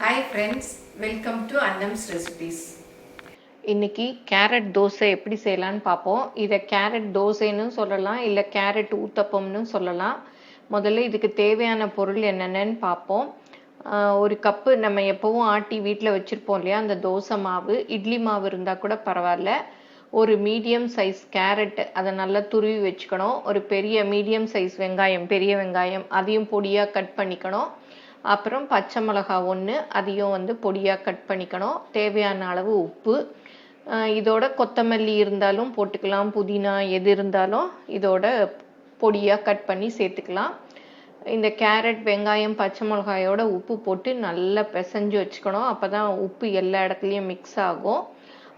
Hi friends, welcome to Annam's Recipes. இன்னைக்கு carrot dosa எப்படி செய்யலான்னு பார்ப்போம். இதை கேரட் தோசைன்னு சொல்லலாம், இல்லை கேரட் ஊத்தப்பம்னு சொல்லலாம். முதல்ல இதுக்கு தேவையான பொருள் என்னென்னு பார்ப்போம். ஒரு கப்பு நம்ம எப்போவும் ஆட்டி வீட்டில் வச்சுருப்போம் இல்லையா, அந்த தோசை மாவு, இட்லி மாவு இருந்தால் கூட பரவாயில்ல. ஒரு மீடியம் சைஸ் கேரட், அதை நல்லா துருவி வச்சுக்கணும். ஒரு பெரிய மீடியம் சைஸ் வெங்காயம், பெரிய வெங்காயம், அதையும் பொடியாக கட் பண்ணிக்கணும். அப்புறம் பச்சை மிளகா ஒன்று, அதையும் பொடியாக கட் பண்ணிக்கணும். தேவையான அளவு உப்பு, இதோட கொத்தமல்லி இருந்தாலும் போட்டுக்கலாம், புதினா எது இருந்தாலும் இதோட பொடியாக கட் பண்ணி சேர்த்துக்கலாம். இந்த கேரட், வெங்காயம், பச்சை மிளகாயோட உப்பு போட்டு நல்லா பிசைஞ்சு வச்சுக்கணும். அப்போ தான் உப்பு எல்லா இடத்துலையும் மிக்ஸ் ஆகும்.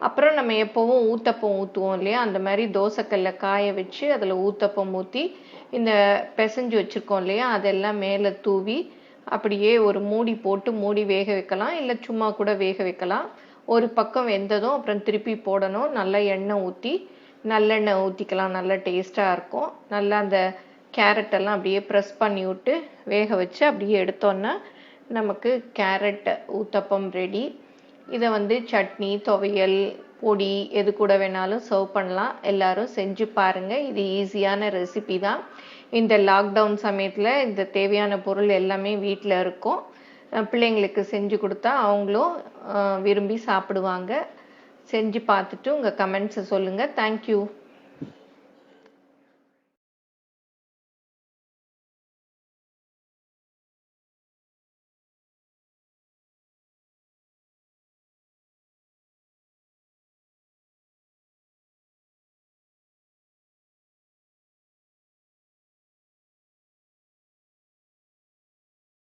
அப்புறம் நம்ம எப்போவும் ஊத்தப்பம் ஊற்றுவோம் இல்லையா, அந்த மாதிரி தோசைக்கல்ல காய வச்சு அதில் ஊத்தப்பம் ஊற்றி இந்த பிசைஞ்சு வச்சுருக்கோம் இல்லையா, அதெல்லாம் மேலே தூவி அப்படியே ஒரு மூடி போட்டு மூடி வேக வைக்கலாம், இல்லை சும்மா கூட வேக வைக்கலாம். ஒரு பக்கம் வெந்ததும் அப்புறம் திருப்பி போடணும். நல்லா எண்ணெய் ஊற்றி, நல்லெண்ணெய் ஊற்றிக்கலாம், நல்லா டேஸ்ட்டாக இருக்கும். நல்லா அந்த கேரட்டெல்லாம் அப்படியே ப்ரெஸ் பண்ணி விட்டு வேக வச்சு அப்படியே எடுத்தோன்னா நமக்கு கேரட் ஊத்தப்பம் ரெடி. இதை சட்னி, துவையல், பொடி எது கூட வேணாலும் சர்வ் பண்ணலாம். எல்லாரும் செஞ்சு பாருங்கள். இது ஈஸியான ரெசிபி தான். இந்த லாக்டவுன் சமயத்தில் இந்த தேவையான பொருள் எல்லாமே வீட்டில் இருக்கும். பிள்ளைங்களுக்கு செஞ்சு கொடுத்தா அவங்களும் விரும்பி சாப்பிடுவாங்க. செஞ்சு பார்த்துட்டு உங்கள் கமெண்ட்ஸை சொல்லுங்கள். தேங்க்யூ.